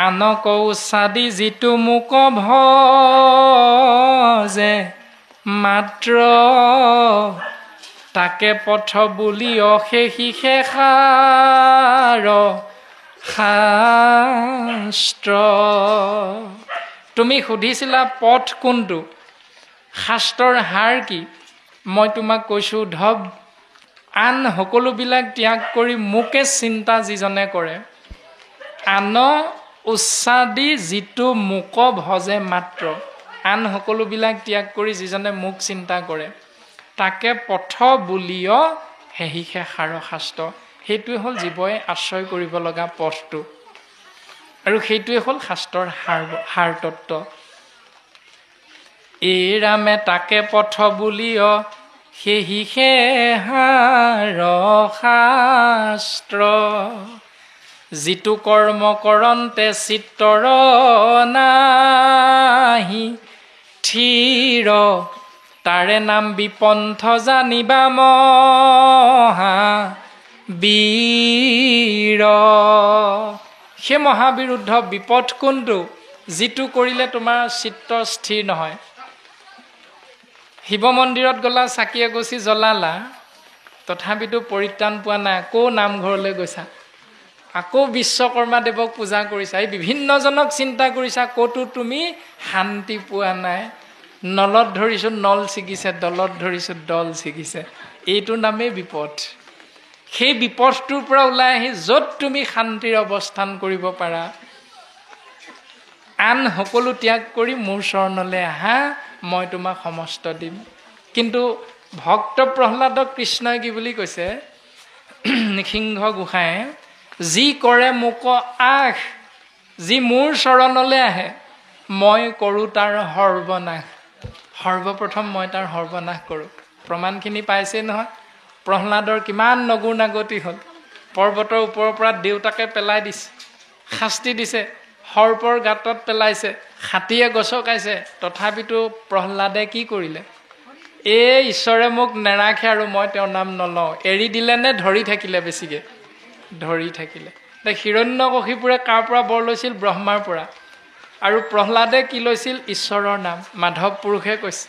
আনক উচ্চাদি যিটো মোক ভজে মাত্ৰ তাকে পথ বুলি অশেষি শেষাৰ শাস্ত্ৰ। তুমি সুধিছিলা পথ কোনটো, শাস্ত্ৰৰ হাৰ কি? মই তোমাক কৈছোঁ ধব, আন সকলোবিলাক ত্যাগ কৰি মোকে চিন্তা যিজনে কৰে, আন উচ্চাদি যিটো মোক ভজে মাত্ৰ, আন সকলোবিলাক ত্যাগ কৰি যিজনে মোক চিন্তা কৰে, তাকে পথ বুলিয় সেহি শেষাৰ শাস্ত্ৰ। সেইটোৱে হ'ল জীৱই আশ্ৰয় কৰিব লগা পথটো, আৰু সেইটোৱে হ'ল শাস্ত্ৰৰ সাৰ তত্ত্ব। এই ৰামে তাকে পথ বুলিয় সেহি শেষাৰ শাস্ত্ৰ। যিটো কৰ্ম কৰন্তে চিত্তৰ নাহি থিৰ, তাৰে নাম বিপন্থ জানিবা মহাবীৰ। সেই মহাবিৰুদ্ধ বিপথ কোনটো? যিটো কৰিলে তোমাৰ চিত্ত স্থিৰ নহয়। শিৱ মন্দিৰত গ'লা, চাকি এগছি জ্বলালা, তথাপিতো পৰিত্ৰাণ পোৱা নাই, আকৌ নামঘৰলৈ গৈছা, আকৌ বিশ্বকৰ্মা দেৱক পূজা কৰিছা, এই বিভিন্নজনক চিন্তা কৰিছা, ক'তো তুমি শান্তি পোৱা নাই। নলত ধৰিছোঁ নল ছিগিছে, দলত ধৰিছোঁ দল ছিগিছে, এইটো নামেই বিপদ। সেই বিপদটোৰ পৰা ওলাই আহি য'ত তুমি শান্তিৰ অৱস্থান কৰিব পাৰা, আন সকলো ত্যাগ কৰি মোৰ চৰণলৈ আহা, মই তোমাক সমস্ত দিম। কিন্তু ভক্ত প্ৰহ্লাদক কৃষ্ণই কি বুলি কৈছে? নৃসিংহ গোসাঁয়ে, যি কৰে মোক আশ, যি মোৰ চৰণলৈ আহে, মই কৰোঁ তাৰ সৰ্বনাশ। সৰ্বপ্ৰথম মই তাৰ সৰ্বনাশ কৰোঁ। প্ৰমাণখিনি পাইছেই নহয়। প্ৰহ্লাদৰ কিমান নগুৰ নাগতি হ'ল। পৰ্বতৰ ওপৰৰ পৰা দেউতাকে পেলাই দিছে, শাস্তি দিছে, সৰ্পৰ গাঁতত পেলাইছে, হাতীয়ে গছকাইছে, তথাপিতো প্ৰহ্লাদে কি কৰিলে? এই ঈশ্বৰে মোক নেৰাখে আৰু মই তেওঁৰ নাম নলওঁ, এৰি দিলে নে ধৰি থাকিলে? বেছিকৈ ধৰি থাকিলে। হিৰণ্যকশিপুৰে কাৰ পৰা বৰ লৈছিল? ব্ৰহ্মাৰ পৰা। আৰু প্ৰহ্লাদে কি লৈছিল? ঈশ্বৰৰ নাম। মাধৱ পুৰুষে কৈছে,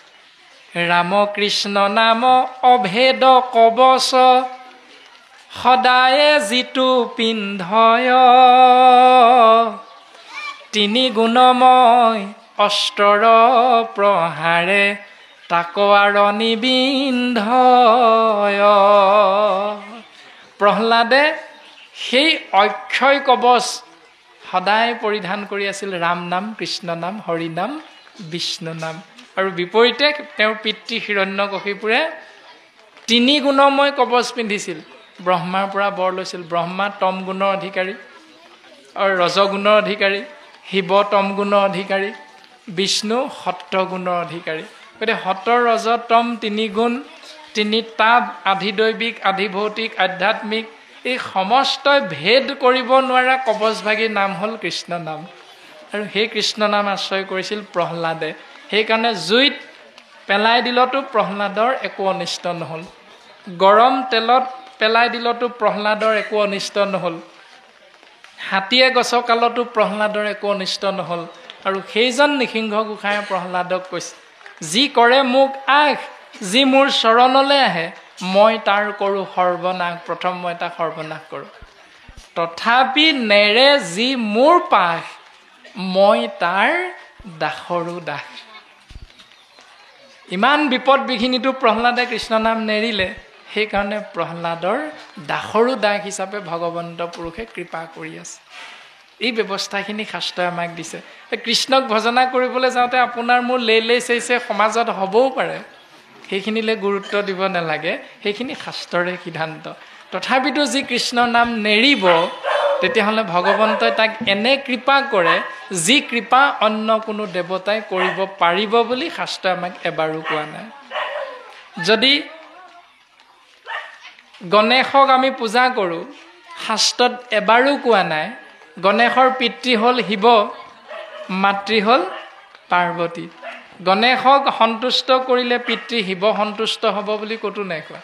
ৰাম কৃষ্ণ নাম অভেদ কবচ, সদায়ে যিটো পিন্ধয়, তিনি গুণময় অস্ত্ৰৰ প্ৰহাৰে, তাক আৰু নিবিন্ধয়। প্ৰহ্লাদে সেই অক্ষয় কবচ সদায় পৰিধান কৰি আছিল, ৰাম নাম, কৃষ্ণ নাম, হৰি নাম, বিষ্ণু নাম। আৰু বিপৰীতে তেওঁৰ পিতৃ হিৰণ্যকশিপুৰে তিনি গুণময় কবচ পিন্ধিছিল, ব্ৰহ্মাৰ পৰা বৰ লৈছিল। ব্ৰহ্মা তম গুণৰ অধিকাৰী আৰু ৰজগুণৰ অধিকাৰী, শিৱ তম গুণৰ অধিকাৰী, বিষ্ণু সত্য গুণৰ অধিকাৰী। গতিকে সত ৰজ তম তিনি গুণ, তিনি তাপ, আধিদৈৱিক, আধিভৌতিক, আধ্যাত্মিক, এই সমস্তই ভেদ কৰিব নোৱাৰা কবচভাগী নাম হ'ল কৃষ্ণ নাম। আৰু সেই কৃষ্ণ নাম আশ্ৰয় কৰিছিল প্ৰহ্লাদে। সেইকাৰণে জুইত পেলাই দিলতো প্ৰহ্লাদৰ একো অনিষ্ট নহ'ল, গৰম তেলত পেলাই দিলতো প্ৰহ্লাদৰ একো অনিষ্ট নহ'ল, হাতীয়ে গছকালতো প্ৰহ্লাদৰ একো অনিষ্ট নহ'ল। আৰু সেইজন নৃসিংহ গোসাঁয়ে প্ৰহ্লাদক কৈছে, যি কৰে মোক আশ, যি মোৰ চৰণলৈ আহে, মই তাৰ কৰোঁ সৰ্বনাশ। প্ৰথম মই তাক সৰ্বনাশ কৰোঁ, তথাপি নেৰে যি মোৰ পাশ, মই তাৰ দাসৰো দাস। ইমান বিপদ বিঘিনিতো প্ৰহ্লাদে কৃষ্ণ নাম নেৰিলে, সেইকাৰণে প্ৰহ্লাদৰ দাসৰো দাস হিচাপে ভগৱন্ত পুৰুষে কৃপা কৰি আছে। এই ব্যৱস্থাখিনি শাস্ত্ৰই আমাক দিছে। কৃষ্ণক ভজনা কৰিবলৈ যাওঁতে আপোনাৰ মোৰ লেই চেইছে সমাজত হ'বও পাৰে, সেইখিনিলৈ গুৰুত্ব দিব নালাগে, সেইখিনি শাস্ত্ৰৰে সিদ্ধান্ত। তথাপিতো যি কৃষ্ণৰ নাম নেৰিব, তেতিয়াহ'লে ভগৱন্তই তাক এনে কৃপা কৰে, যি কৃপা অন্য কোনো দেৱতাই কৰিব পাৰিব বুলি শাস্ত্ৰই আমাক এবাৰো কোৱা নাই। যদি গণেশক আমি পূজা কৰোঁ, শাস্ত্ৰত এবাৰো কোৱা নাই গণেশৰ পিতৃ হ'ল শিৱ, মাতৃ হ'ল পাৰ্বতী। গণেশক সন্তুষ্ট কৰিলে পিতৃ শিৱ সন্তুষ্ট হ'ব বুলি ক'তো নাই কোৱা।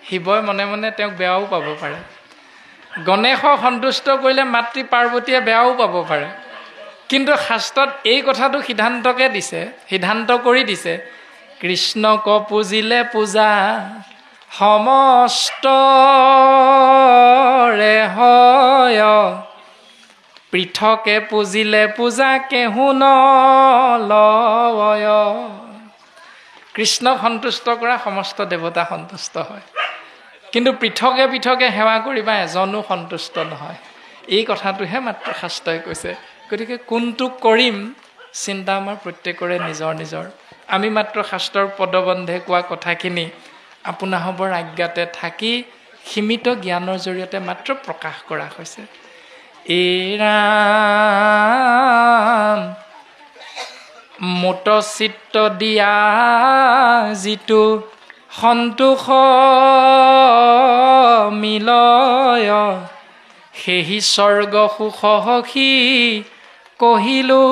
শিৱই মনে মনে তেওঁক বেয়াও পাব পাৰে। গণেশক সন্তুষ্ট কৰিলে মাতৃ পাৰ্বতীয়ে বেয়াও পাব পাৰে, কিন্তু শাস্ত্ৰত এই কথাটো সিদ্ধান্ত কৰি দিছে, কৃষ্ণক পূজিলে পূজা সমস্তৰে হয়, পৃথকে পূজিলে পূজা কেহু নলয়। কৃষ্ণক সন্তুষ্ট কৰা সমস্ত দেৱতা সন্তুষ্ট হয়, কিন্তু পৃথকে পৃথকে সেৱা কৰিবা এজনো সন্তুষ্ট নহয়। এই কথাটোহে মাত্ৰ শাস্ত্ৰই কৈছে। গতিকে কোনটো কৰিম চিন্তা আমাৰ প্ৰত্যেকৰে নিজৰ নিজৰ। আমি মাত্ৰ শাস্ত্ৰৰ পদবন্ধে কোৱা কথাখিনি আপোনাসৱৰ আজ্ঞাতে থাকি সীমিত জ্ঞানৰ জৰিয়তে মাত্ৰ প্ৰকাশ কৰা হৈছে। এই ৰাম মোট চিত্ত দিয়া যিটো সন্তোষ মিলয়, সেহি স্বৰ্গ সুখ সখী কহিলো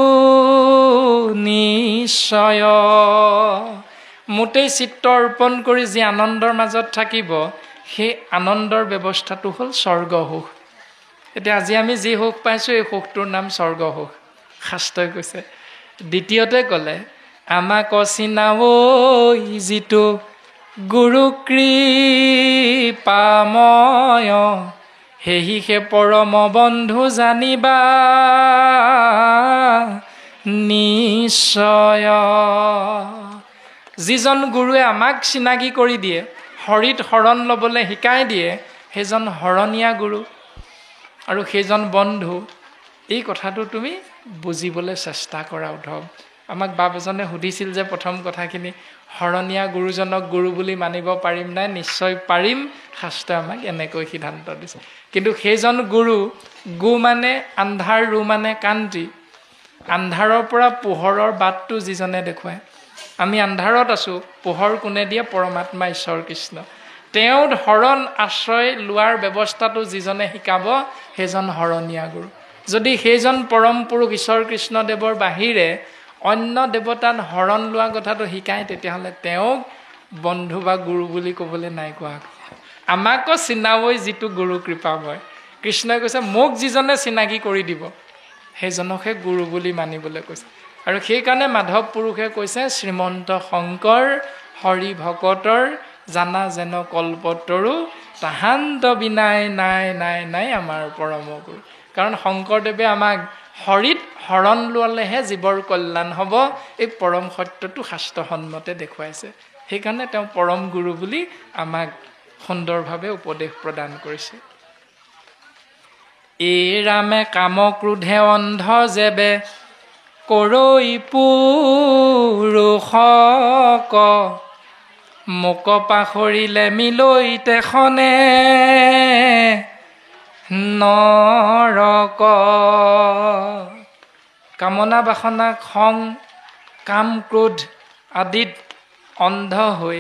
নিশ্চয়। মোটেই চিত্ত অৰ্পণ কৰি যি আনন্দৰ মাজত থাকিব, সেই আনন্দৰ ব্যৱস্থাটো হ'ল স্বৰ্গ সুখ। এতিয়া আজি আমি যি সুখ পাইছোঁ, এই সুখটোৰ নাম স্বৰ্গ সুখ, শাস্ত্ৰই কৈছে। দ্বিতীয়তে ক'লে, আমাক চিনাৱৈ যিটো গুৰু কৃপাময়, সেহি সে পৰম বন্ধু জানিবা নিশ্চয়। যিজন গুৰুৱে আমাক চিনাকি কৰি দিয়ে, হৰিত শৰণ ল'বলৈ শিকাই দিয়ে, সেইজন শৰণীয়া গুৰু আৰু সেইজন বন্ধু। এই কথাটো তুমি বুজিবলৈ চেষ্টা কৰা উদ্ধৱ। আমাক বাপ এজনে সুধিছিল যে প্ৰথম কথাখিনি, শৰণীয়া গুৰুজনক গুৰু বুলি মানিব পাৰিম নাই? নিশ্চয় পাৰিম, শাস্ত্ৰই আমাক এনেকৈ সিদ্ধান্ত দিছে। কিন্তু সেইজন গুৰু, গু মানে আন্ধাৰ, ৰু মানে কান্তি, আন্ধাৰৰ পৰা পোহৰৰ বাটটো যিজনে দেখুৱায়। আমি আন্ধাৰত আছোঁ, পোহৰ কোনে দিয়ে? পৰমাত্মা ঈশ্বৰ কৃষ্ণ। তেওঁ শৰণ আশ্ৰয় লোৱাৰ ব্যৱস্থাটো যিজনে শিকাব, সেইজন শৰণীয়া গুৰু। যদি সেইজন পৰম পুৰুষ ঈশ্বৰ কৃষ্ণদেৱৰ বাহিৰে অন্য দেৱতাত শৰণ লোৱা কথাটো শিকায়, তেতিয়াহ'লে তেওঁক বন্ধু বা গুৰু বুলি ক'বলৈ নাই কোৱা। আমাকো চিনাবই যিটো গুৰু কৃপাময়। কৃষ্ণই কৈছে, মোক যিজনে চিনাকি কৰি দিব, সেইজনকহে গুৰু বুলি মানিবলৈ কৈছে। আৰু সেইকাৰণে মাধৱ পুৰুষে কৈছে, শ্ৰীমন্ত শংকৰ হৰি ভকতৰ জানা যেন কল্পতৰু, তাহান্ত বিনাই নাই নাই নাই আমাৰ পৰম গুৰু। কাৰণ শংকৰদেৱে আমাক হৰিত শৰণ লোৱালেহে জীৱৰ কল্যাণ হ'ব, এই পৰম সত্যটো শাস্ত্ৰসন্মতে দেখুৱাইছে। সেইকাৰণে তেওঁ পৰম গুৰু বুলি আমাক সুন্দৰভাৱে উপদেশ প্ৰদান কৰিছে। এই ৰামে কাম ক্ৰোধে অন্ধ যেবে, কৰৈ পুৰুষক, মোক পাখৰিলে মিলৈ তেখনে নৰক। কামনা বাসনা খং কাম ক্ৰোধ আদিত অন্ধ হৈ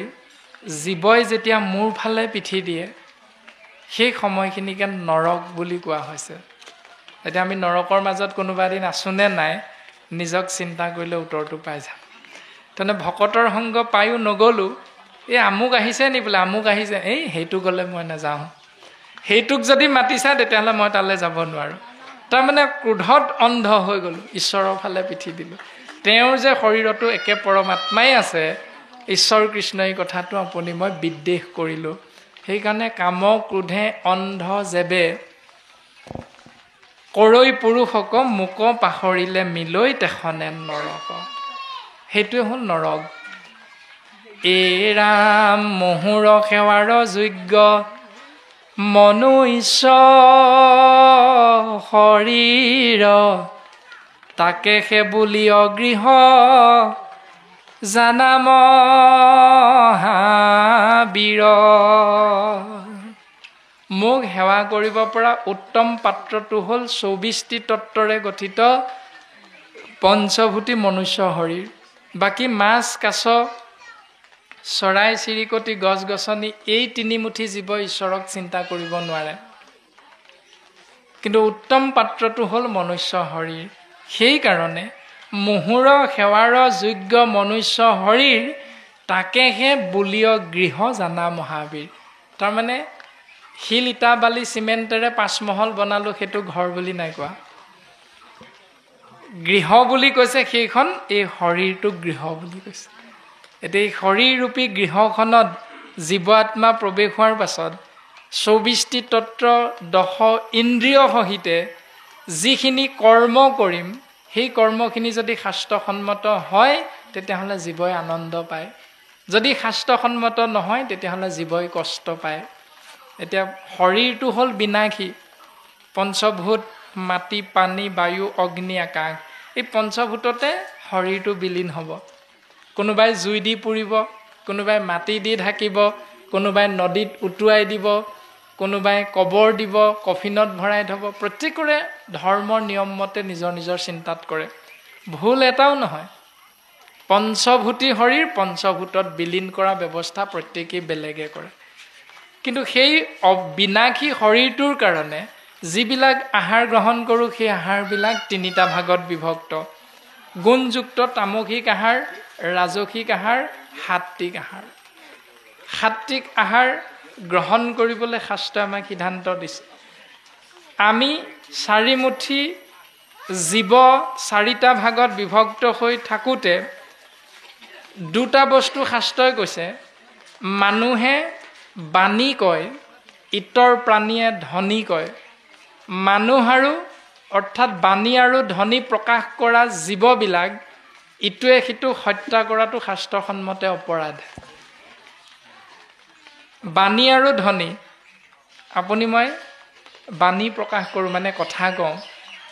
জীৱই যেতিয়া মূৰ ফালে পিঠি দিয়ে, সেই সময়খিনিকে নৰক বুলি কোৱা হৈছে। এতিয়া আমি নৰকৰ মাজত কোনোবা এদিন আছোনে নাই, নিজক চিন্তা কৰিলে উত্তৰটো পাই যাম। তেনে ভকতৰ সংগ পায়ো নগ'লোঁ, এই আমুক আহিছে নি বোলে, আমুক আহিছে, এই সেইটো গ'লে মই নাযাওঁ, সেইটোক যদি মাতিছা তেতিয়াহ'লে মই তালৈ যাব নোৱাৰোঁ। তাৰমানে ক্ৰোধত অন্ধ হৈ গ'লোঁ, ঈশ্বৰৰ ফালে পিঠি দিলোঁ। তেওঁৰ যে শৰীৰতো একে পৰমাত্মাই আছে, ঈশ্বৰ কৃষ্ণই কথাটো আপুনি মই বিদ্বেষ কৰিলোঁ। সেইকাৰণে কাম ক্ৰোধে অন্ধ যেবে, কৰৈ পুৰুষক, মোক পাহৰিলে মিলৈ তেখনে নৰক। সেইটোৱে হ'ল নৰক। এই ৰাম মহুৰ সেৱাৰ যোগ্য, মনুষ্য শৰীৰ, তাকে সে বুলি অগৃহ জানা মহাবীৰ। মোক সেৱা কৰিব পৰা উত্তম পাত্ৰটো হ'ল 24টি তত্ত্বৰে গঠিত পঞ্চভূতি মনুষ্য শৰীৰ। বাকী মাছ কাছ চৰাই চিৰিকটি গছ গছনি এই তিনিমুঠি জীৱ ঈশ্বৰক চিন্তা কৰিব নোৱাৰে, কিন্তু উত্তম পাত্ৰটো হ'ল মনুষ্য শৰীৰ। সেইকাৰণে মহুৰ সেৱাৰ যোগ্য মনুষ্য শৰীৰ, তাকেহে বুলিয় গৃহ জানা মহাবীৰ। তাৰমানে শিল ইটা বালি চিমেণ্টেৰে 5 মহল বনালো সেইটো ঘৰ বুলি নাই কোৱা গৃহ বুলি কৈছে সেইখন এই শৰীৰটোক গৃহ বুলি কৈছে এতিয়া এই শৰীৰৰূপী গৃহখনত জীৱ আত্মা প্ৰৱেশ হোৱাৰ পাছত 24টি তত্ত্ব 10 ইন্দ্ৰিয় সহিতে যিখিনি কৰ্ম কৰিম সেই কৰ্মখিনি যদি শাস্ত্ৰসন্মত হয় তেতিয়াহ'লে জীৱই আনন্দ পায় যদি শাস্ত্ৰসন্মত নহয় তেতিয়াহ'লে জীৱই কষ্ট পায় এতিয়া শৰীৰটো হ'ল বিনাশী পঞ্চভূত মাটি পানী বায়ু অগ্নি আকাশ এই পঞ্চভূততে শৰীৰটো বিলীন হ'ব কোনোবাই জুই দি পুৰিব কোনোবাই মাটি দি ঢাকিব কোনোবাই নদীত উটুৱাই দিব কোনোবাই কবৰ দিব কফিনত ভৰাই থব প্ৰত্যেকৰে ধৰ্মৰ নিয়ম মতে নিজৰ নিজৰ চিন্তাত কৰে ভুল এটাও নহয় পঞ্চভূতি শৰীৰ পঞ্চভূতত বিলীন কৰা ব্যৱস্থা প্ৰত্যেকেই বেলেগে কৰে কিন্তু সেই বিনাশী শৰীৰটোৰ কাৰণে যিবিলাক আহাৰ গ্ৰহণ কৰোঁ সেই আহাৰবিলাক 3টা ভাগত বিভক্ত গুণযুক্ত তামসিক আহাৰ ৰাজসিক আহাৰ সাত্বিক আহাৰ সাত্বিক আহাৰ গ্ৰহণ কৰিবলৈ শাস্ত্ৰই আমাক সিদ্ধান্ত দিছে আমি 4 মুঠি জীৱ 4টা ভাগত বিভক্ত হৈ থাকোঁতে 2টা বস্তু শাস্ত্ৰই কৈছে মানুহে বাণী কয় ইতৰ প্ৰাণীয়ে ধ্বনি কয় মানুহ আৰু অৰ্থাৎ বাণী আৰু ধ্বনি প্ৰকাশ কৰা জীৱবিলাক ইটোৱে সিটো হত্যা কৰাটো শাস্ত্ৰসন্মতে অপৰাধ বাণী আৰু ধ্বনি আপুনি মই বাণী প্ৰকাশ কৰোঁ মানে কথা কওঁ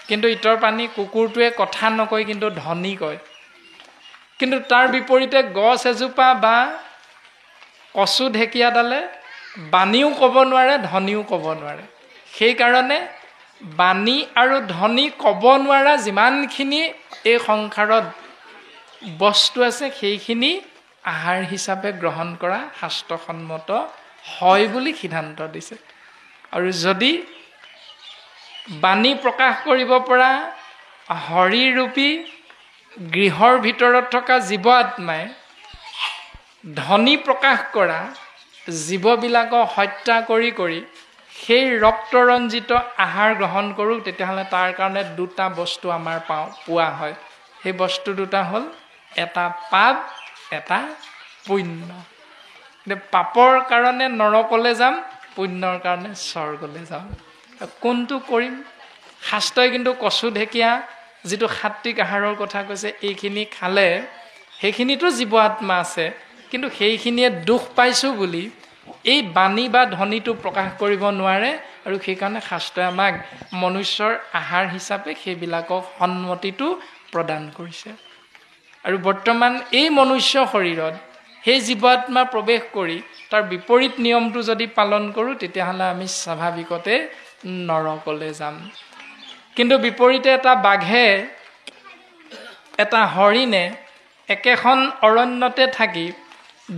কিন্তু ইতৰ প্ৰাণী কুকুৰটোৱে কথা নকয় কিন্তু ধ্বনি কয় কিন্তু তাৰ বিপৰীতে গছ এজোপা বা কচু ঢেকীয়াডালে বাণীও ক'ব নোৱাৰে ধ্বনিও ক'ব নোৱাৰে সেইকাৰণে বাণী আৰু ধ্বনি ক'ব নোৱাৰা যিমানখিনি এই সংসাৰত বস্তু আছে সেইখিনি আহাৰ হিচাপে গ্ৰহণ কৰা শাস্ত্ৰসন্মত হয় বুলি সিদ্ধান্ত দিছে আৰু যদি বাণী প্ৰকাশ কৰিব পৰা হৰিৰূপী গৃহৰ ভিতৰত থকা জীৱ আত্মাই ধ্বনি প্ৰকাশ কৰা জীৱবিলাকক হত্যা কৰি সেই ৰক্তৰঞ্জিত আহাৰ গ্ৰহণ কৰোঁ তেতিয়াহ'লে তাৰ কাৰণে 2টা বস্তু আমাৰ পোৱা হয় সেই বস্তু 2টা হ'ল এটা পাপ এটা পুণ্য পাপৰ কাৰণে নৰকলৈ যাম পুণ্যৰ কাৰণে স্বৰ্গলৈ যাম কোনটো কৰিম শাস্ত্ৰই কিন্তু কচু ঢেকীয়া যিটো সাত্বিক আহাৰৰ কথা কৈছে এইখিনি খালে সেইখিনিতো জীৱ আত্মা আছে কিন্তু সেইখিনিয়ে দুখ পাইছোঁ বুলি এই বাণী বা ধ্বনিটো প্ৰকাশ কৰিব নোৱাৰে আৰু সেইকাৰণে শাস্ত্ৰই আমাক মনুষ্যৰ আহাৰ হিচাপে সেইবিলাকক সন্মতিটো প্ৰদান কৰিছে আৰু বৰ্তমান এই মনুষ্য শৰীৰত সেই জীৱ আত্মা প্ৰৱেশ কৰি তাৰ বিপৰীত নিয়মটো যদি পালন কৰোঁ তেতিয়াহ'লে আমি স্বাভাৱিকতে নৰকলৈ যাম কিন্তু বিপৰীতে এটা বাঘে এটা হৰিণে একেখন অৰণ্যতে থাকি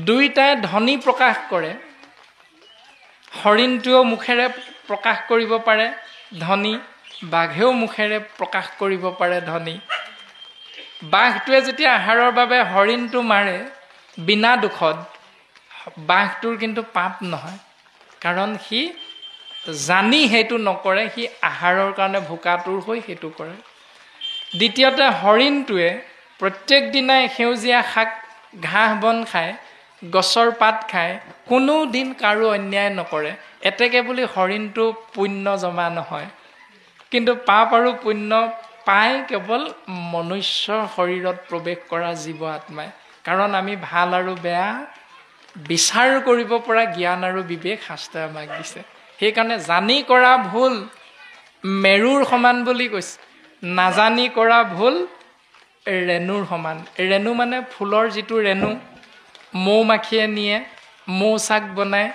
দুইটাই ধ্বনি প্ৰকাশ কৰে হৰিণটোও মুখেৰে প্ৰকাশ কৰিব পাৰে ধ্বনি বাঘেও মুখেৰে প্ৰকাশ কৰিব পাৰে ধ্বনি বাঘটোৱে যেতিয়া আহাৰৰ বাবে হৰিণটো মাৰে বিনা দুখত বাঘটোৰ কিন্তু পাপ নহয় কাৰণ সি জানি সেইটো নকৰে সি আহাৰৰ কাৰণে ভোকাতুৰ হৈ সেইটো কৰে দ্বিতীয়তে হৰিণটোৱে প্ৰত্যেক দিনাই সেউজীয়া শাক ঘাঁহ বন খায় গছৰ পাত খায় কোনো দিন কাৰো অন্যায় নকৰে এতেকে বুলি হৰিণটো পুণ্য জমা নহয় কিন্তু পাপ আৰু পুণ্য পায় কেৱল মনুষ্য শৰীৰত প্ৰৱেশ কৰা জীৱ আত্মাই কাৰণ আমি ভাল আৰু বেয়া বিচাৰ কৰিব পৰা জ্ঞান আৰু বিবেক শাস্ত্ৰই আমাক দিছে সেইকাৰণে জানি কৰা ভুল মেৰুৰ সমান বুলি কৈছে নাজানি কৰা ভুল ৰেণুৰ সমান ৰেণু মানে ফুলৰ যিটো ৰেণু মৌ মাখিয়ে নিয়ে মৌচাক বনায়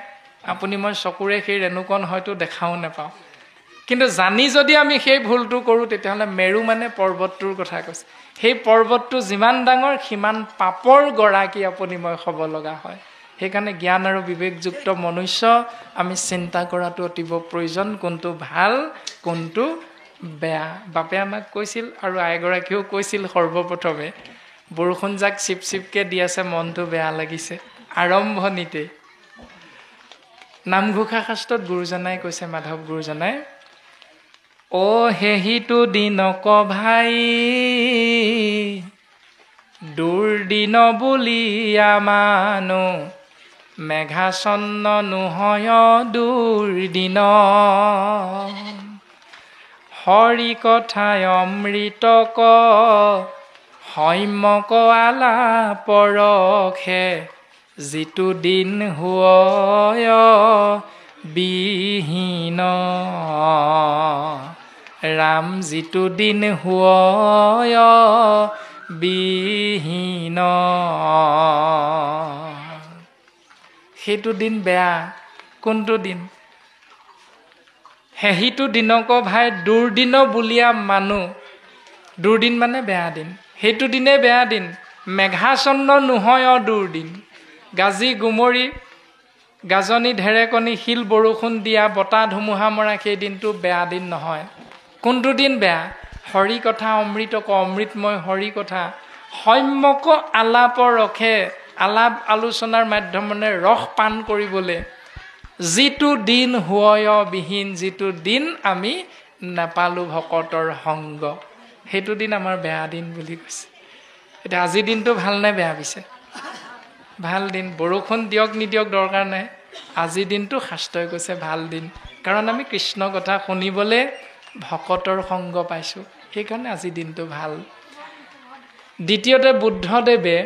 আপুনি মই চকুৰে সেই ৰেণুকণ হয়তো দেখাও নাপাওঁ কিন্তু জানি যদি আমি সেই ভুলটো কৰোঁ তেতিয়াহ'লে মেৰু মানে পৰ্বতটোৰ কথা কৈছে সেই পৰ্বতটো যিমান ডাঙৰ সিমান পাপৰ গৰাকী আপুনি মই হ'ব লগা হয় সেইকাৰণে জ্ঞান আৰু বিবেকযুক্ত মনুষ্য আমি চিন্তা কৰাটো অতিব প্ৰয়োজন কোনটো ভাল কোনটো বেয়া বাপে আমাক কৈছিল আৰু আইগৰাকীও কৈছিল সৰ্বপ্ৰথমে বৰষুণ যাক চিপ চিপকৈ দি আছে মনটো বেয়া লাগিছে আৰম্ভণিতে নামঘোষা শাস্ত্ৰত গুৰুজনাই কৈছে, মাধৱ গুৰুজনাই, অ হেহিটো দিনক ভাই দুৰ্দিন বুলিয়া মানো, মেঘাচন্ন নোহয় দুৰ্দিন, হৰি কথায় অমৃতক সৌম্যক আলাপৰখে, যিটো দিন হয় বিহীন, ৰাম যিটো দিন হয় বিহীন। সেইটো দিন বেয়া। কোনটো দিন? হেহিটো দিনক ভাই দুৰ্দিন বুলিয়া মানুহ। দুৰ্দিন মানে বেয়া দিন। সেইটো দিনে বেয়া দিন। মেঘাচন্ন নোহয় দুৰ্দিন। গাজি গুমৰি, গাজনি ঢেৰেকনি, শিল বৰষুণ দিয়া, বতাহ ধুমুহা মৰা সেই দিনটো বেয়া দিন নহয়। কোনটো দিন বেয়া? হৰি কথা অমৃতক, অমৃতময় হৰি কথা সৌম্যক আলাপ ৰখে, আলাপ আলোচনাৰ মাধ্যমেৰে ৰস পান কৰিবলৈ, যিটো দিন হয় বিহীন, যিটো দিন আমি নাপালোঁ ভকতৰ সংগ, সেইটো দিন আমাৰ বেয়া দিন বুলি কৈছে। এতিয়া আজিৰ দিনটো ভাল নে বেয়া? পিছে ভাল দিন। বৰষুণ দিয়ক নিদিয়ক দৰকাৰ নাই, আজিৰ দিনটো শাস্ত্ৰই কৈছে ভাল দিন। কাৰণ আমি কৃষ্ণ কথা শুনিবলৈ ভকতৰ সংগ পাইছোঁ, সেইকাৰণে আজিৰ দিনটো ভাল। দ্বিতীয়তে বুদ্ধদেৱে,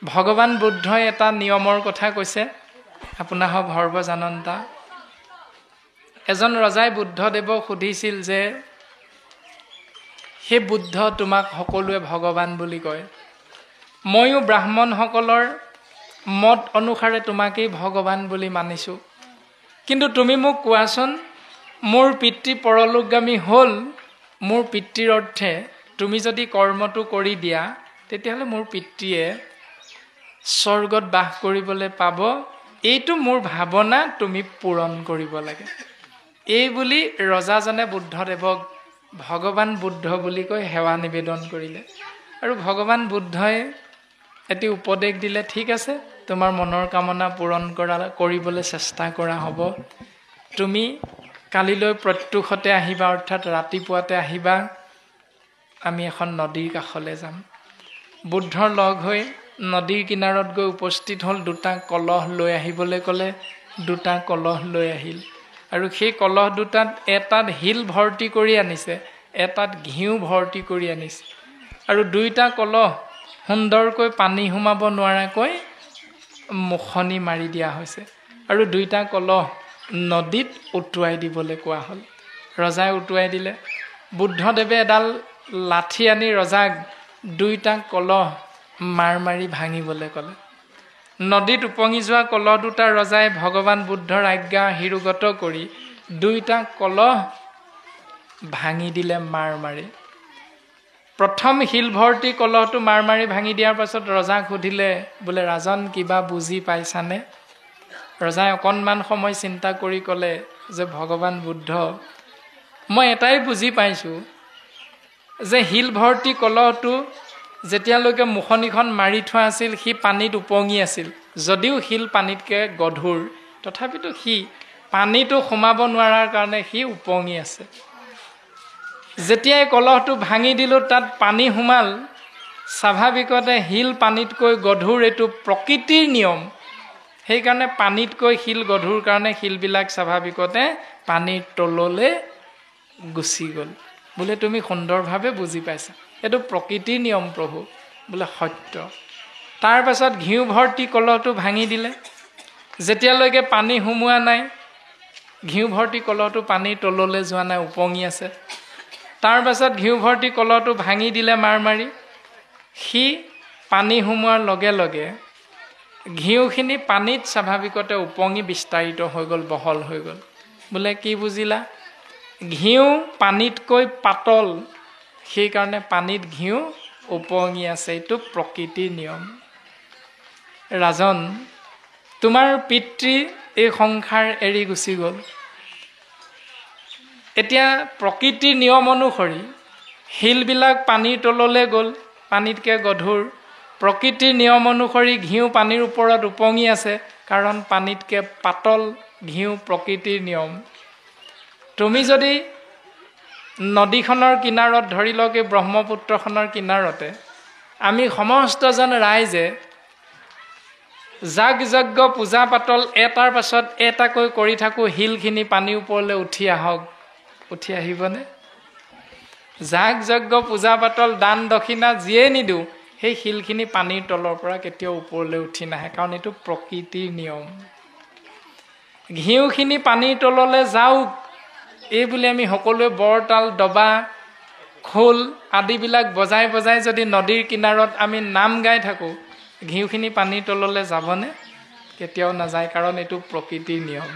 ভগৱান বুদ্ধই এটা নিয়মৰ কথা কৈছে। আপোনাৰ হওক সৰ্বজানন্তা। এজন ৰজাই বুদ্ধদেৱক সুধিছিল যে, সেই বুদ্ধ, তোমাক সকলোৱে ভগৱান বুলি কয়, ময়ো ব্ৰাহ্মণসকলৰ মত অনুসাৰে তোমাকেই ভগৱান বুলি মানিছোঁ, কিন্তু তুমি মোক কোৱাচোন, মোৰ পিতৃ পৰলোকগামী হ'ল, মোৰ পিতৃৰ অৰ্থে তুমি যদি কৰ্মটো কৰি দিয়া, তেতিয়াহ'লে মোৰ পিতৃয়ে স্বৰ্গত বাস কৰিবলৈ পাব, এইটো মোৰ ভাৱনা, তুমি পূৰণ কৰিব লাগে। এই বুলি ৰজাজনে বুদ্ধদেৱক ভগৱান বুদ্ধ বুলি কৈ সেৱা নিবেদন কৰিলে। আৰু ভগৱান বুদ্ধই এটি উপদেশ দিলে, ঠিক আছে, তোমাৰ মনৰ কামনা পূৰণ কৰিবলৈ চেষ্টা কৰা হ'ব। তুমি কালিলৈ প্ৰত্যুষতে আহিবা, অৰ্থাৎ ৰাতিপুৱাতে আহিবা, আমি এখন নদীৰ কাষলৈ যাম। বুদ্ধৰ লগ হৈ নদীৰ কিনাৰত গৈ উপস্থিত হ'ল, দুটা কলহ লৈ আহিবলৈ ক'লে, দুটা কলহ লৈ আহিল। আৰু সেই কলহ দুটাত এটাত শিল ভৰ্তি কৰি আনিছে, এটাত ঘিউ ভৰ্তি কৰি আনিছে। আৰু দুইটা কলহ সুন্দৰকৈ পানী সোমাব নোৱাৰাকৈ মুখনি মাৰি দিয়া হৈছে। আৰু দুইটা কলহ নদীত উটুৱাই দিবলৈ কোৱা হ'ল। ৰজাই উটুৱাই দিলে। বুদ্ধদেৱে এডাল লাঠি আনি ৰজাক দুইটা কলহ মাৰ মাৰি ভাঙিবলৈ ক'লে। নদীত উপঙি যোৱা কলহ দুটা ৰজাই ভগৱান বুদ্ধৰ আজ্ঞা শিৰোগত কৰি দুইটা কলহ ভাঙি দিলে মাৰ মাৰি। প্ৰথম শিল ভৰ্তি কলহটো মাৰ মাৰি ভাঙি দিয়াৰ পাছত ৰজাক সুধিলে, বোলে ৰাজন কিবা বুজি পাইছানে? ৰজাই অকণমান সময় চিন্তা কৰি ক'লে যে, ভগৱান বুদ্ধ, মই এটাই বুজি পাইছোঁ যে শিল ভৰ্তি কলহটো যেতিয়ালৈকে মুখনিখন মাৰি থোৱা আছিল, সি পানীত উপঙি আছিল। যদিও শিল পানীতকৈ গধুৰ, তথাপিতো সি পানীটো সোমাব নোৱাৰাৰ কাৰণে সি উপঙি আছে। যেতিয়াই কলহটো ভাঙি দিলোঁ, তাত পানী সোমাল, স্বাভাৱিকতে শিল পানীতকৈ গধুৰ, এইটো প্ৰকৃতিৰ নিয়ম। সেইকাৰণে পানীতকৈ শিল গধুৰ কাৰণে শিলবিলাক স্বাভাৱিকতে পানীৰ তললৈ গুচি গ'ল। বোলে তুমি সুন্দৰভাৱে বুজি পাইছা, এইটো প্ৰকৃতিৰ নিয়ম প্ৰভু। বোলে সত্য। তাৰ পাছত ঘিউ ভৰ্তি কলহটো ভাঙি দিলে। যেতিয়ালৈকে পানী সোমোৱা নাই, ঘিউ ভৰ্তি কলহটো পানীৰ তললৈ যোৱা নাই, উপঙি আছে। তাৰ পাছত ঘিউ ভৰ্তি কলহটো ভাঙি দিলে মাৰ মাৰি। সি পানী সোমোৱাৰ লগে লগে ঘিউখিনি পানীত স্বাভাৱিকতে উপঙি বিস্তাৰিত হৈ গ'ল, বহল হৈ গ'ল। বোলে কি বুজিলা? ঘিউ পানীতকৈ পাতল, সেইকাৰণে পানীত ঘিউ উপঙি আছে, এইটো প্ৰকৃতিৰ নিয়ম। ৰাজন, তোমাৰ পিতৃ এই সংসাৰ এৰি গুচি গ'ল। এতিয়া প্ৰকৃতিৰ নিয়ম অনুসৰি শিলবিলাক পানীৰ তললৈ গ'ল, পানীতকৈ গধুৰ। প্ৰকৃতিৰ নিয়ম অনুসৰি ঘিউ পানীৰ ওপৰত উপঙি আছে, কাৰণ পানীতকৈ পাতল, ঘিউ প্ৰকৃতিৰ নিয়ম। তুমি যদি নদীখনৰ কিনাৰত ধৰি লওক এই ব্ৰহ্মপুত্ৰখনৰ কিনাৰতে আমি সমস্তজন ৰাইজে যাগ যজ্ঞ পূজা পাতল এটাৰ পাছত এটাকৈ কৰি থাকোঁ, শিলখিনি পানীৰ ওপৰলৈ উঠি আহক, উঠি আহিবনে? যাগ যজ্ঞ পূজা পাতল দান দক্ষিণা যিয়ে নিদিওঁ সেই শিলখিনি পানীৰ তলৰ পৰা কেতিয়াও ওপৰলৈ উঠি নাহে, কাৰণ এইটো প্ৰকৃতিৰ নিয়ম। ঘিউখিনি পানীৰ তললৈ যাওক এই বুলি আমি সকলোৱে বৰতাল, দবা, খোল আদিবিলাক বজাই বজাই যদি নদীৰ কিনাৰত আমি নাম গাই থাকোঁ, ঘিউখিনি পানীৰ তললৈ যাবনে? কেতিয়াও নাযায়, কাৰণ এইটো প্ৰকৃতিৰ নিয়ম।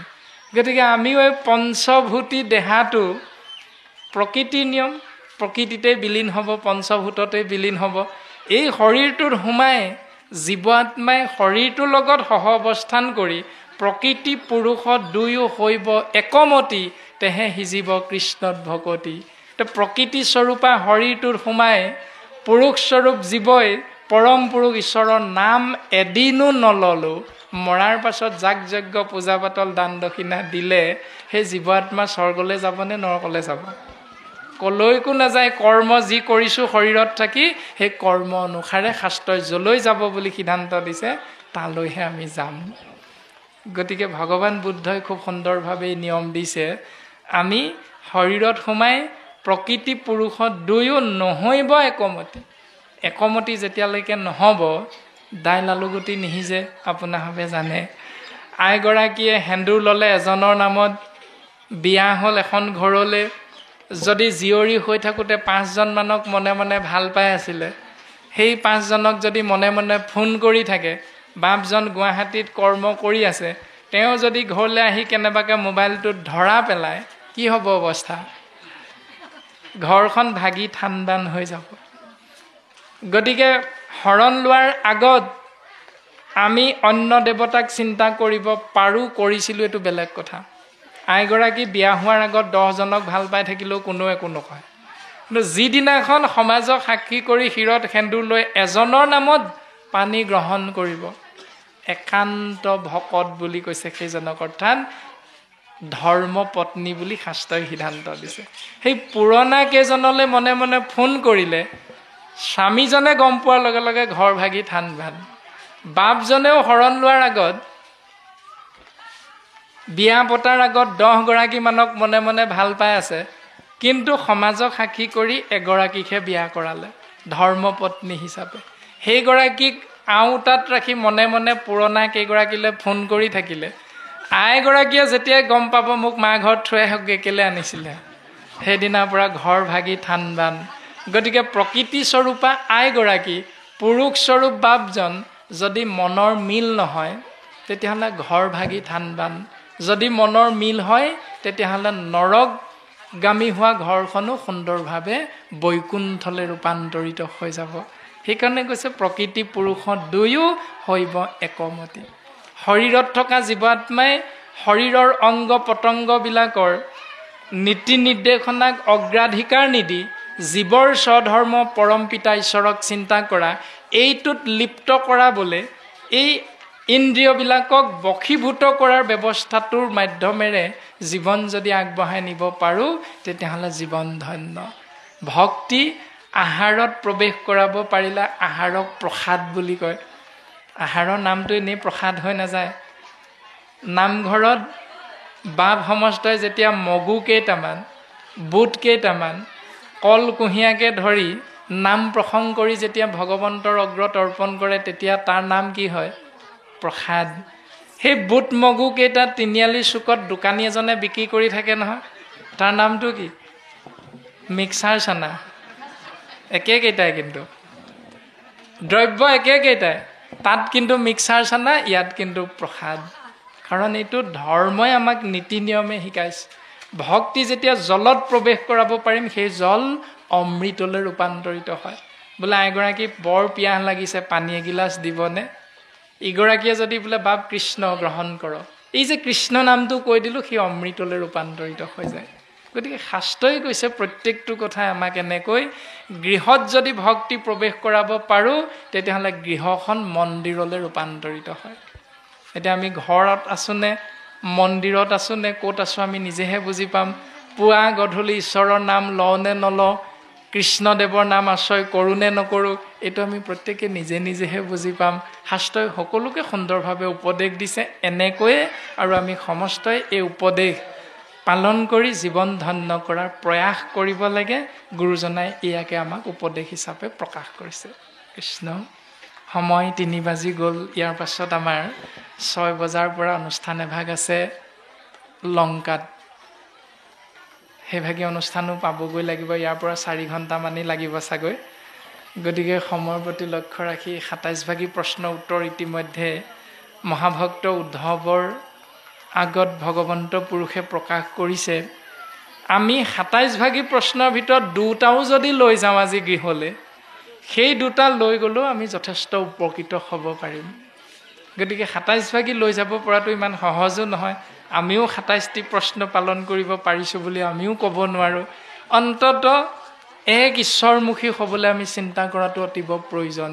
গতিকে আমিও এই পঞ্চভূতি দেহাটো প্ৰকৃতিৰ নিয়ম, প্ৰকৃতিতে বিলীন হ'ব, পঞ্চভূততে বিলীন হ'ব। এই শৰীৰটোত সোমাই জীৱ আত্মাই শৰীৰটোৰ লগত সহ অৱস্থান কৰি প্ৰকৃতি পুৰুষত দুয়ো হৈব একমতি, তেহে সিজিব কৃষ্ণত ভকতি। তো প্ৰকৃতি স্বৰূপা শৰীৰটোত সোমাই পুৰুষ স্বৰূপ জীৱই পৰম পুৰুষ ঈশ্বৰৰ নাম এদিনো নললোঁ, মৰাৰ পাছত যাগ যজ্ঞ পূজা পাতল দান দক্ষিণা দিলে সেই জীৱ আত্মা স্বৰ্গলৈ যাবনে নৰকলৈ যাব? কলৈকো নাযায়। কৰ্ম যি কৰিছোঁ শৰীৰত থাকি সেই কৰ্ম অনুসাৰে শাস্ত্ৰই যলৈ যাব বুলি সিদ্ধান্ত দিছে তালৈহে আমি যাম। গতিকে ভগৱান বুদ্ধই খুব সুন্দৰভাৱে নিয়ম দিছে, আমি শৰীৰত সোমাই প্ৰকৃতি পুৰুষত দুয়ো নহৈব একমতি। একমতি যেতিয়ালৈকে নহ'ব দাইল আলুগুটি নিসিজে, আপোনাভাৱে জানে। আইগৰাকীয়ে সেন্দুৰ ল'লে এজনৰ নামত, বিয়া হ'ল এখন ঘৰলৈ, যদি জীয়ৰী হৈ থাকোঁতে 5জন মানক মনে মনে ভাল পাই আছিলে, সেই 5জনক যদি মনে মনে ফোন কৰি থাকে, বাপজন গুৱাহাটীত কৰ্ম কৰি আছে, তেওঁ যদি ঘৰলৈ আহি কেনেবাকৈ মোবাইলটোত ধৰা পেলায় কি হ'ব অৱস্থা? ঘৰখন ভাগি ঠাণ্ডান হৈ যাব। গতিকে শৰণ লোৱাৰ আগত আমি অন্য দেৱতাক চিন্তা কৰিব পাৰোঁ, কৰিছিলোঁ, এইটো বেলেগ কথা। আইগৰাকী বিয়া হোৱাৰ আগত 10জনক ভাল পাই থাকিলেও কোনো একো নকয়, কিন্তু যিদিনাখন সমাজক সাক্ষী কৰি শিৰত সেন্দুৰ লৈ এজনৰ নামত পানী গ্ৰহণ কৰিব, একান্ত ভকত বুলি কৈছে সেইজনক, অৰ্থাৎ ধৰ্ম পত্নী বুলি শাস্ত্ৰই সিদ্ধান্ত দিছে। সেই পুৰণা কেইজনলৈ মনে মনে ফোন কৰিলে স্বামীজনে গম পোৱাৰ লগে লগে ঘৰ ভাগি ঠান ভান। বাপজনেও শৰণ লোৱাৰ আগত, বিয়া পতাৰ আগত 10গৰাকীমানক মনে মনে ভাল পাই আছে, কিন্তু সমাজক সাক্ষী কৰি এগৰাকীকহে বিয়া কৰালে ধৰ্মপত্নী হিচাপে। সেইগৰাকীক আওতাত ৰাখি মনে মনে পুৰণা কেইগৰাকীলৈ ফোন কৰি থাকিলে, আইগৰাকীয়ে যেতিয়াই গম পাব মোক মা ঘৰত থৈ আহকগৈ, কেলৈ আনিছিলে, সেইদিনাৰ পৰা ঘৰ ভাগি ঠান বান। গতিকে প্ৰকৃতি স্বৰূপা আইগৰাকী, পুৰুষ স্বৰূপ বাপজন যদি মনৰ মিল নহয় তেতিয়াহ'লে ঘৰ ভাগি ঠান বান। যদি মনৰ মিল হয় তেতিয়াহ'লে নৰকগামী হোৱা ঘৰখনো সুন্দৰভাৱে বৈকুণ্ঠলৈ ৰূপান্তৰিত হৈ যাব। সেইকাৰণে কৈছে প্ৰকৃতি পুৰুষত দুয়ো হৈব একমতি। শৰীৰত থকা জীৱাত্মাই শৰীৰৰ অংগ পতংগবিলাকৰ নীতি নিৰ্দেশনাক অগ্ৰাধিকাৰ নিদি জীৱৰ স্বধৰ্ম পৰম পিতা ঈশ্বৰক চিন্তা কৰা, এইটোত লিপ্ত কৰাবলৈ এই ইন্দ্ৰিয়বিলাকক বশীভূত কৰাৰ ব্যৱস্থাটোৰ মাধ্যমেৰে জীৱন যদি আগবঢ়াই নিব পাৰোঁ তেতিয়াহ'লে জীৱন ধন্য। ভক্তি আহাৰত প্ৰৱেশ কৰাব পাৰিলে আহাৰক প্ৰসাদ বুলি কয়। আহাৰৰ নামটো এনেই প্ৰসাদ হৈ নাযায়। নামঘৰত বাপ সমস্তই যেতিয়া মগু কেইটামান, বুট কেইটামান, কল কুঁহিয়াকে ধৰি নাম প্ৰসংগ কৰি যেতিয়া ভগৱন্তৰ অগ্ৰত অৰ্পণ কৰে তেতিয়া তাৰ নাম কি হয়? প্ৰসাদ। সেই বুট মগু কেইটা তিনিআলি চুকত দোকানী এজনে বিক্ৰী কৰি থাকে নহয়, তাৰ নামটো কি? মিক্সাৰ চানা। একেকেইটাই, কিন্তু দ্ৰব্য একেকেইটাই, তাত কিন্তু মিক্সাৰ চানা, ইয়াত কিন্তু প্ৰসাদ। কাৰণ এইটো ধৰ্মই আমাক নীতি নিয়মে শিকাইছে। ভক্তি যেতিয়া জলত প্ৰৱেশ কৰাব পাৰিম সেই জল অমৃতলৈ ৰূপান্তৰিত হয়। বোলে এগৰাকী বৰ পিয়াহ লাগিছে, পানী এগিলাচ দিবনে? ইগৰাকীয়ে যদি বোলে বাপ কৃষ্ণ গ্ৰহণ কৰক, এই যে কৃষ্ণ নামটো কৈ দিলোঁ, সেই অমৃতলৈ ৰূপান্তৰিত হৈ যায়। গতিকে শাস্ত্ৰই কৈছে প্ৰত্যেকটো কথাই আমাক এনেকৈ গৃহত যদি ভক্তি প্ৰৱেশ কৰাব পাৰোঁ তেতিয়াহ'লে গৃহখন মন্দিৰলৈ ৰূপান্তৰিত হয়। এতিয়া আমি ঘৰত আছোনে মন্দিৰত আছোঁ নে ক'ত আছোঁ আমি নিজেহে বুজি পাম। পুৱা গধূলি ঈশ্বৰৰ নাম লওঁ নে নলওঁ, কৃষ্ণদেৱৰ নাম আশ্ৰয় কৰোঁ নে নকৰোঁ, এইটো আমি প্ৰত্যেকে নিজে নিজেহে বুজি পাম। শাস্ত্ৰই সকলোকে সুন্দৰভাৱে উপদেশ দিছে। এনেকৈয়ে আৰু আমি সমস্তই এই উপদেশ পালন কৰি জীৱন ধন্য কৰাৰ প্ৰয়াস কৰিব লাগে। গুৰুজনাই ইয়াকে আমাক উপদেশ হিচাপে প্ৰকাশ কৰিছে। কৃষ্ণ। সময় 3 বাজি গ'ল। ইয়াৰ পাছত আমাৰ 6 বজাৰ পৰা অনুষ্ঠান এভাগ আছে লংকাত। সেইভাগে অনুষ্ঠানো পাবগৈ লাগিব। ইয়াৰ পৰা 4 ঘণ্টামানেই লাগিব চাগৈ। গতিকে সময়ৰ প্ৰতি লক্ষ্য ৰাখি 27 ভাগী প্ৰশ্ন উত্তৰ ইতিমধ্যে মহাভক্ত উদ্ধৱৰ আগত ভগৱন্ত পুৰুষে প্ৰকাশ কৰিছে। আমি 27 ভাগী প্ৰশ্নৰ ভিতৰত 2টাও যদি লৈ যাওঁ আজি গৃহলৈ, সেই 2টা লৈ গ'লেও আমি যথেষ্ট উপকৃত হ'ব পাৰিম। গতিকে 27 ভাগী লৈ যাব পৰাটো ইমান সহজো নহয়। আমিও 27টি প্ৰশ্ন পালন কৰিব পাৰিছোঁ বুলি আমিও ক'ব নোৱাৰোঁ। অন্তত এক ঈশ্বৰমুখী হ'বলৈ আমি চিন্তা কৰাটো অতীৱ প্ৰয়োজন।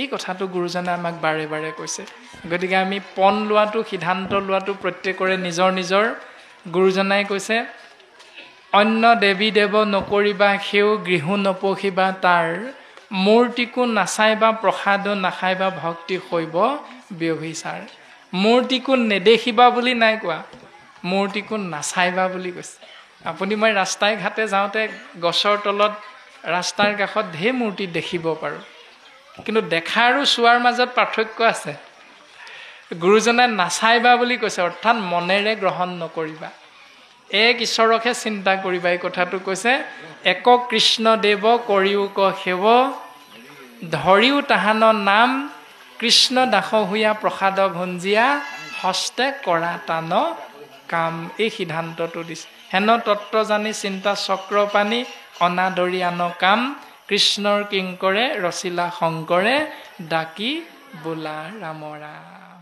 এই কথাটো গুৰুজনে আমাক বাৰে বাৰে কৈছে। গতিকে আমি পণ লোৱাটো, সিদ্ধান্ত লোৱাটো প্ৰত্যেকৰে নিজৰ নিজৰ। গুৰুজনাই কৈছে অন্য দেৱী দেৱ নকৰিবা, সেও গৃহ নপঢ়িবা তাৰ, মূৰ্তিকো নাচাইবা, প্ৰসাদো নাখাইবা, ভক্তি শৈৱ ব্যভিচাৰ। মূৰ্তিকো নেদেখিবা বুলি নাই কোৱা, মূৰ্তিকো নাচাইবা বুলি কৈছে। আপুনি মই ৰাস্তাই ঘাটে যাওঁতে গছৰ তলত ৰাস্তাৰ কাষত ঢেৰ মূৰ্তি দেখিব পাৰোঁ, কিন্তু দেখা আৰু চোৱাৰ মাজত পাৰ্থক্য আছে। গুৰুজনে নাচাইবা বুলি কৈছে, অৰ্থাৎ মনেৰে গ্ৰহণ নকৰিবা, এক ঈশ্বৰকহে চিন্তা কৰিবা। এই কথাটো কৈছে। এক কৃষ্ণ দেৱ কৰিও ক সেৱ, ধৰিও তাহানৰ নাম, কৃষ্ণ দাস হৈয়া প্ৰসাদ ভঞ্জিয়া, হস্তে কৰা টান কাম। এই সিদ্ধান্তটো দিছে। হেন তত্ত্ব জানি চিন্তা চক্ৰ পানী, অনাদৰি আন কাম, কৃষ্ণৰ কিংকৰে ৰচিলা শংকৰে, ডাকি বোলা ৰাম ৰাম।